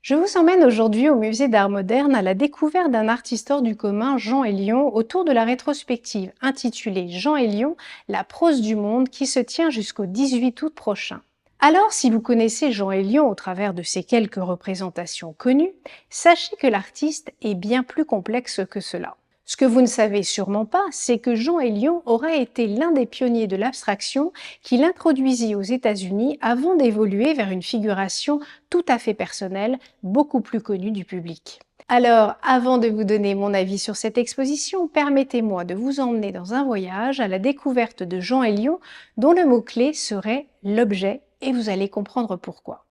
Je vous emmène aujourd'hui au musée d'art moderne à la découverte d'un artiste hors du commun, Jean Hélion, autour de la rétrospective intitulée Jean Hélion, la prose du monde qui se tient jusqu'au 18 août prochain. Alors, si vous connaissez Jean Hélion au travers de ses quelques représentations connues, sachez que l'artiste est bien plus complexe que cela. Ce que vous ne savez sûrement pas, c'est que Jean Hélion aurait été l'un des pionniers de l'abstraction qui l'introduisit aux États-Unis avant d'évoluer vers une figuration tout à fait personnelle, beaucoup plus connue du public. Alors, avant de vous donner mon avis sur cette exposition, permettez-moi de vous emmener dans un voyage à la découverte de Jean Hélion, dont le mot-clé serait l'objet, et vous allez comprendre pourquoi.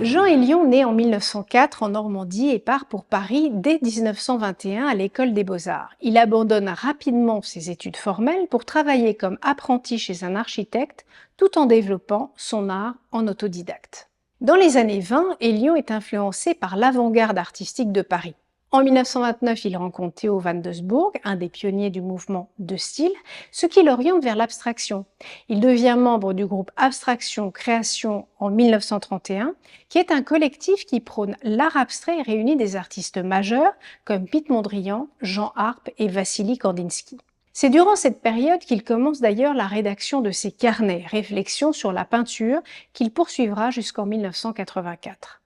Jean Hélion naît en 1904 en Normandie et part pour Paris dès 1921 à l'école des Beaux-Arts. Il abandonne rapidement ses études formelles pour travailler comme apprenti chez un architecte tout en développant son art en autodidacte. Dans les années 20, Hélion est influencé par l'avant-garde artistique de Paris. En 1929, il rencontre Theo van Doesburg, un des pionniers du mouvement de style, ce qui l'oriente vers l'abstraction. Il devient membre du groupe Abstraction Création en 1931, qui est un collectif qui prône l'art abstrait et réunit des artistes majeurs comme Piet Mondrian, Jean Arp et Vassili Kandinsky. C'est durant cette période qu'il commence d'ailleurs la rédaction de ses carnets, Réflexions sur la peinture, qu'il poursuivra jusqu'en 1984.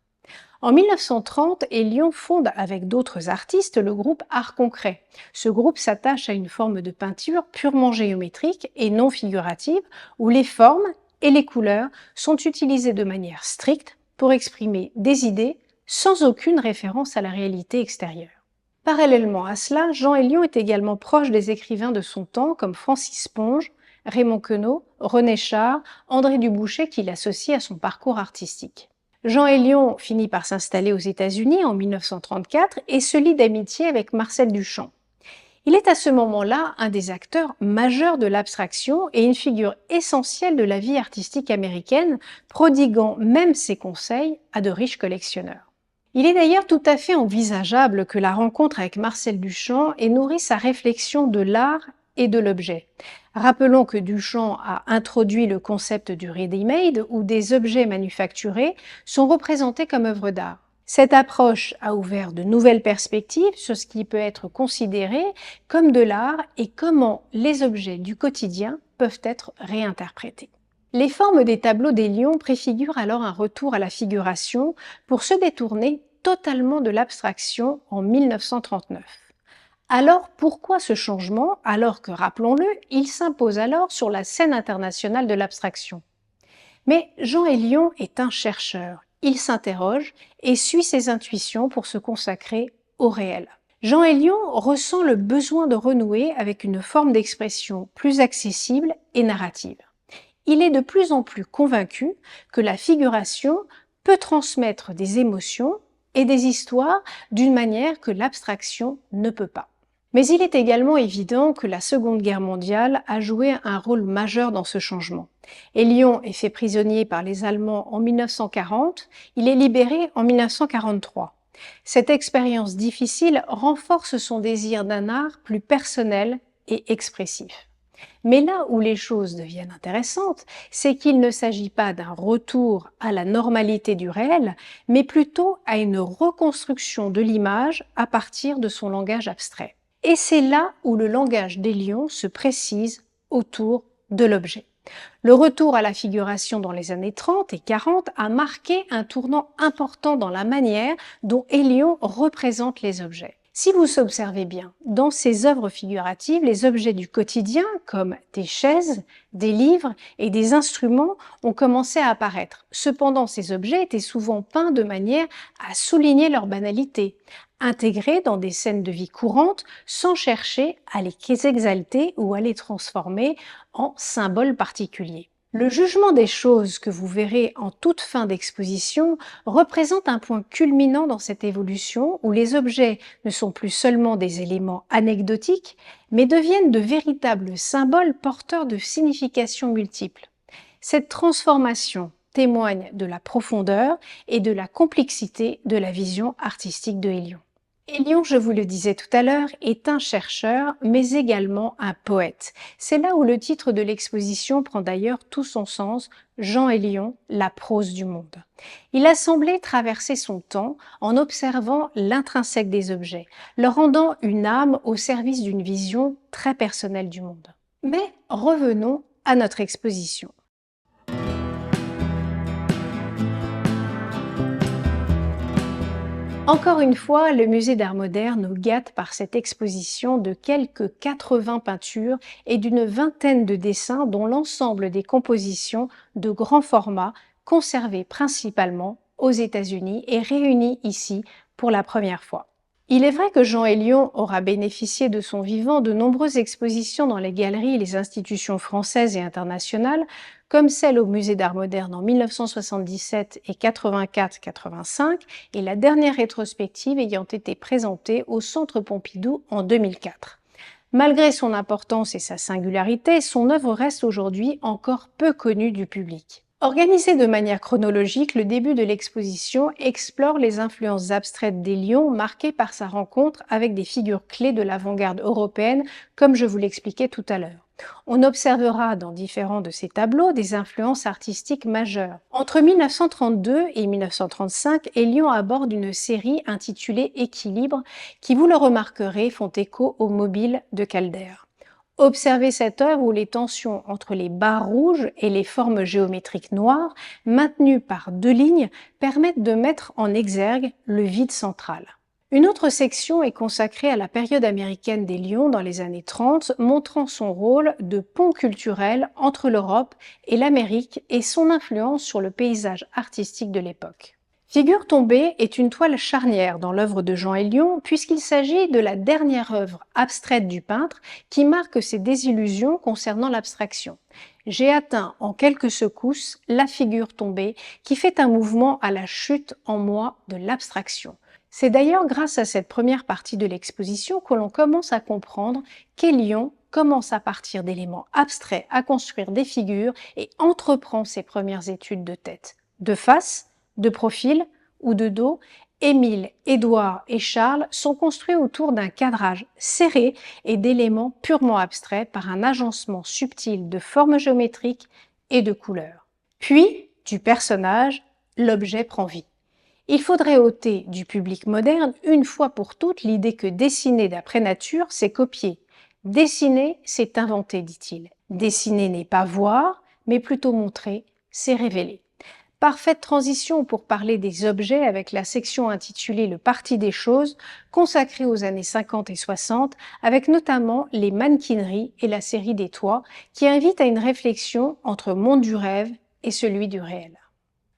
En 1930, Hélion fonde avec d'autres artistes le groupe Art Concret. Ce groupe s'attache à une forme de peinture purement géométrique et non figurative, où les formes et les couleurs sont utilisées de manière stricte pour exprimer des idées sans aucune référence à la réalité extérieure. Parallèlement à cela, Jean Hélion est également proche des écrivains de son temps comme Francis Ponge, Raymond Queneau, René Char, André Dubouchet qu'il associe à son parcours artistique. Jean Hélion finit par s'installer aux États-Unis en 1934 et se lie d'amitié avec Marcel Duchamp. Il est à ce moment-là un des acteurs majeurs de l'abstraction et une figure essentielle de la vie artistique américaine, prodiguant même ses conseils à de riches collectionneurs. Il est d'ailleurs tout à fait envisageable que la rencontre avec Marcel Duchamp ait nourri sa réflexion de l'art et de l'objet. Rappelons que Duchamp a introduit le concept du ready-made où des objets manufacturés sont représentés comme œuvres d'art. Cette approche a ouvert de nouvelles perspectives sur ce qui peut être considéré comme de l'art et comment les objets du quotidien peuvent être réinterprétés. Les formes des tableaux d'Hélion préfigurent alors un retour à la figuration pour se détourner totalement de l'abstraction en 1939. Alors pourquoi ce changement, alors que, rappelons-le, il s'impose alors sur la scène internationale de l'abstraction? Mais Jean Hélion est un chercheur, il s'interroge et suit ses intuitions pour se consacrer au réel. Jean Hélion ressent le besoin de renouer avec une forme d'expression plus accessible et narrative. Il est de plus en plus convaincu que la figuration peut transmettre des émotions et des histoires d'une manière que l'abstraction ne peut pas. Mais il est également évident que la Seconde Guerre mondiale a joué un rôle majeur dans ce changement. Hélion est fait prisonnier par les Allemands en 1940, il est libéré en 1943. Cette expérience difficile renforce son désir d'un art plus personnel et expressif. Mais là où les choses deviennent intéressantes, c'est qu'il ne s'agit pas d'un retour à la normalité du réel, mais plutôt à une reconstruction de l'image à partir de son langage abstrait. Et c'est là où le langage d'Hélion se précise autour de l'objet. Le retour à la figuration dans les années 30 et 40 a marqué un tournant important dans la manière dont Hélion représente les objets. Si vous observez bien, dans ses œuvres figuratives, les objets du quotidien, comme des chaises, des livres et des instruments, ont commencé à apparaître. Cependant, ces objets étaient souvent peints de manière à souligner leur banalité, intégrés dans des scènes de vie courantes sans chercher à les exalter ou à les transformer en symboles particuliers. Le jugement des choses que vous verrez en toute fin d'exposition représente un point culminant dans cette évolution où les objets ne sont plus seulement des éléments anecdotiques, mais deviennent de véritables symboles porteurs de significations multiples. Cette transformation témoigne de la profondeur et de la complexité de la vision artistique de Hélion. Hélion, je vous le disais tout à l'heure, est un chercheur, mais également un poète. C'est là où le titre de l'exposition prend d'ailleurs tout son sens, Jean Hélion, la prose du monde. Il a semblé traverser son temps en observant l'intrinsèque des objets, leur rendant une âme au service d'une vision très personnelle du monde. Mais revenons à notre exposition. Encore une fois, le musée d'art moderne nous gâte par cette exposition de quelques 80 peintures et d'une vingtaine de dessins dont l'ensemble des compositions de grand format conservées principalement aux États-Unis et réunies ici pour la première fois. Il est vrai que Jean Hélion aura bénéficié de son vivant de nombreuses expositions dans les galeries et les institutions françaises et internationales, comme celle au Musée d'Art moderne en 1977 et 84-85, et la dernière rétrospective ayant été présentée au Centre Pompidou en 2004. Malgré son importance et sa singularité, son œuvre reste aujourd'hui encore peu connue du public. Organisé de manière chronologique, le début de l'exposition explore les influences abstraites d'Hélion marquées par sa rencontre avec des figures clés de l'avant-garde européenne, comme je vous l'expliquais tout à l'heure. On observera dans différents de ces tableaux des influences artistiques majeures. Entre 1932 et 1935, Hélion aborde une série intitulée Équilibre qui, vous le remarquerez, font écho au mobile de Calder. Observez cette œuvre où les tensions entre les barres rouges et les formes géométriques noires, maintenues par deux lignes, permettent de mettre en exergue le vide central. Une autre section est consacrée à la période américaine d'Hélion dans les années 30, montrant son rôle de pont culturel entre l'Europe et l'Amérique et son influence sur le paysage artistique de l'époque. Figure tombée est une toile charnière dans l'œuvre de Jean Hélion puisqu'il s'agit de la dernière œuvre abstraite du peintre qui marque ses désillusions concernant l'abstraction. J'ai atteint en quelques secousses la figure tombée qui fait un mouvement à la chute en moi de l'abstraction. C'est d'ailleurs grâce à cette première partie de l'exposition que l'on commence à comprendre qu'Hélion commence à partir d'éléments abstraits à construire des figures et entreprend ses premières études de tête. De face, de profil ou de dos, Émile, Édouard et Charles sont construits autour d'un cadrage serré et d'éléments purement abstraits par un agencement subtil de formes géométriques et de couleurs. Puis, du personnage, l'objet prend vie. Il faudrait ôter du public moderne une fois pour toutes l'idée que dessiner d'après nature, c'est copier. Dessiner, c'est inventer, dit-il. Dessiner n'est pas voir, mais plutôt montrer, c'est révéler. Parfaite transition pour parler des objets avec la section intitulée Le parti des choses, consacrée aux années 50 et 60, avec notamment les mannequineries et la série des toits, qui invitent à une réflexion entre monde du rêve et celui du réel.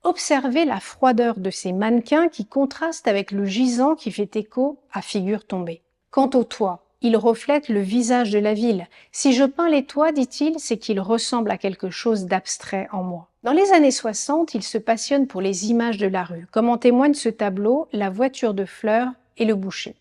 Observez la froideur de ces mannequins qui contrastent avec le gisant qui fait écho à figure tombée. Quant aux toits, ils reflètent le visage de la ville. Si je peins les toits, dit-il, c'est qu'ils ressemblent à quelque chose d'abstrait en moi. Dans les années 60, il se passionne pour les images de la rue, comme en témoigne ce tableau, La voiture de fleurs et le boucher.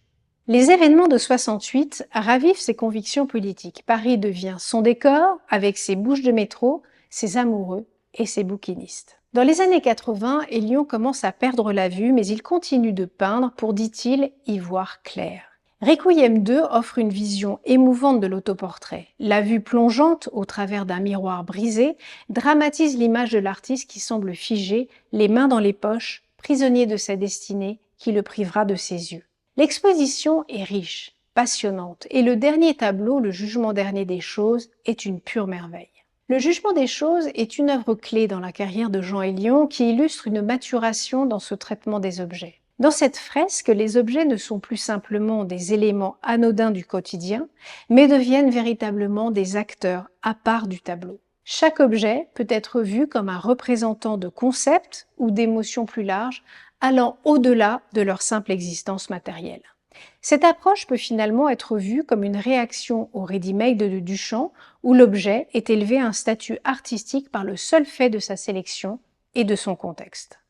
Les événements de 68 ravivent ses convictions politiques. Paris devient son décor, avec ses bouches de métro, ses amoureux et ses bouquinistes. Dans les années 80, Hélion commence à perdre la vue, mais il continue de peindre pour, dit-il, y voir clair. Requiem 2 offre une vision émouvante de l'autoportrait. La vue plongeante, au travers d'un miroir brisé, dramatise l'image de l'artiste qui semble figé, les mains dans les poches, prisonnier de sa destinée qui le privera de ses yeux. L'exposition est riche, passionnante, et le dernier tableau, Le jugement dernier des choses, est une pure merveille. Le jugement des choses est une œuvre clé dans la carrière de Jean Hélion qui illustre une maturation dans ce traitement des objets. Dans cette fresque, les objets ne sont plus simplement des éléments anodins du quotidien, mais deviennent véritablement des acteurs à part du tableau. Chaque objet peut être vu comme un représentant de concepts ou d'émotions plus larges, allant au-delà de leur simple existence matérielle. Cette approche peut finalement être vue comme une réaction au ready-made de Duchamp, où l'objet est élevé à un statut artistique par le seul fait de sa sélection et de son contexte.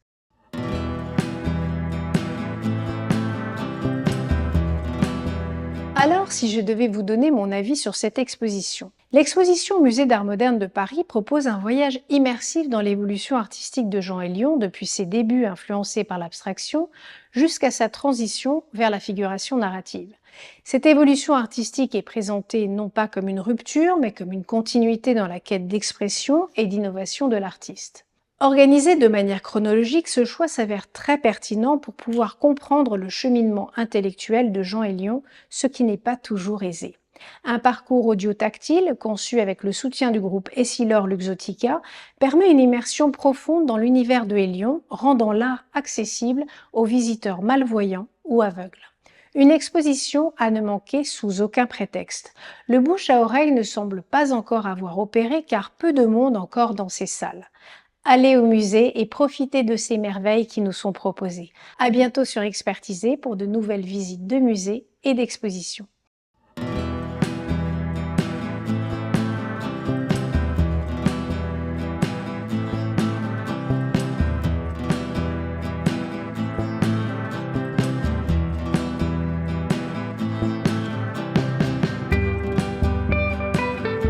Alors, si je devais vous donner mon avis sur cette exposition, L'exposition au Musée d'Art moderne de Paris propose un voyage immersif dans l'évolution artistique de Jean Hélion depuis ses débuts influencés par l'abstraction jusqu'à sa transition vers la figuration narrative. Cette évolution artistique est présentée non pas comme une rupture, mais comme une continuité dans la quête d'expression et d'innovation de l'artiste. Organisé de manière chronologique, ce choix s'avère très pertinent pour pouvoir comprendre le cheminement intellectuel de Jean Hélion, ce qui n'est pas toujours aisé. Un parcours audio-tactile, conçu avec le soutien du groupe Essilor Luxottica, permet une immersion profonde dans l'univers de Hélion, rendant l'art accessible aux visiteurs malvoyants ou aveugles. Une exposition à ne manquer sous aucun prétexte. Le bouche à oreille ne semble pas encore avoir opéré car peu de monde encore dans ces salles. Allez au musée et profitez de ces merveilles qui nous sont proposées. À bientôt sur Expertisé pour de nouvelles visites de musées et d'expositions.